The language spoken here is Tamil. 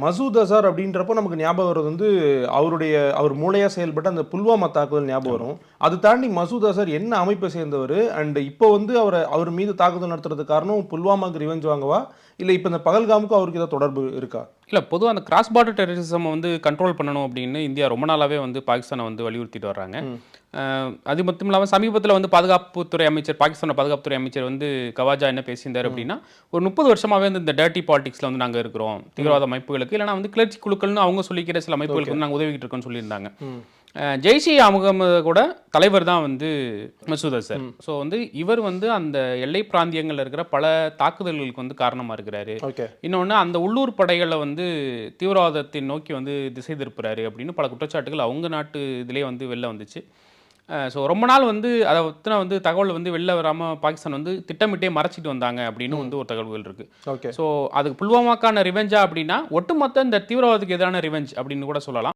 மசூத் அசார் அப்படின்றப்போ நமக்கு ஞாபகம் வர்றது வந்து அவர் மூளையா செயல்பட்ட அந்த புல்வாமா தாக்குதல் ஞாபகம் வரும். அது தாண்டி மசூத் அசார் என்ன அமைப்பை சேர்ந்தவர் அண்ட் இப்போ வந்து அவர் மீது தாக்குதல் நடத்துறதுக்கு காரணம் புல்வாமாக்கு ரிவெஞ்ச் வாங்கவா இல்லை இப்போ இந்த பகல்காமுக்கும் அவருக்கு ஏதாவது தொடர்பு இருக்கா? இல்லை, பொதுவாக அந்த கிராஸ் பார்டர் டெரரிசம் வந்து கண்ட்ரோல் பண்ணணும் அப்படின்னு இந்தியா ரொம்ப நாளாகவே வந்து பாகிஸ்தானை வந்து வலியுறுத்திட்டு வர்றாங்க. அது மட்டும் இல்லாமல் சமீபத்தில் வந்து பாதுகாப்புத்துறை அமைச்சர், பாகிஸ்தானோட பாதுகாப்புத்துறை அமைச்சர் வந்து கவாஜா என்ன பேசியிருந்தார் அப்படின்னா, ஒரு 30 வருஷமாகவே வந்து இந்த டர்ட்டி பாலிடிக்ஸில் வந்து நாங்கள் இருக்கிறோம், தீவிரவாத அமைப்புகளுக்கு இல்லைனா வந்து கிளர்ச்சி குழுக்கள்னு அவங்க சொல்லிக்கிற சில அமைப்புகளுக்கு வந்து நாங்கள் உதவிக்கிட்டு இருக்கோம்னு சொல்லியிருந்தாங்க. ஜெய்ஷே முகமது கூட தலைவர் தான் வந்து மசூத் அசர். ஸோ வந்து இவர் வந்து அந்த எல்லை பிராந்தியங்களில் இருக்கிற பல தாக்குதல்களுக்கு வந்து காரணமாக இருக்கிறாரு. இன்னொன்று அந்த உள்ளூர் படைகளை வந்து தீவிரவாதத்தை நோக்கி வந்து திசை திருப்புறாரு அப்படின்னு பல குற்றச்சாட்டுகள் அவங்க நாட்டு இதிலே வந்து வெளில வந்துச்சு. ஸோ ரொம்ப நாள் வந்து அதை பற்றின வந்து தகவல் வந்து வெளில வராமல் பாகிஸ்தான் வந்து திட்டமிட்டே மறைச்சிட்டு வந்தாங்க அப்படின்னு வந்து ஒரு தகவல்கள் இருக்குது. ஸோ அதுக்கு புல்வாமாக்கான ரிவெஞ்சா அப்படின்னா ஒட்டுமொத்த இந்த தீவிரவாதத்துக்கு எதிரான ரிவெஞ்ச் அப்படின்னு கூட சொல்லலாம்.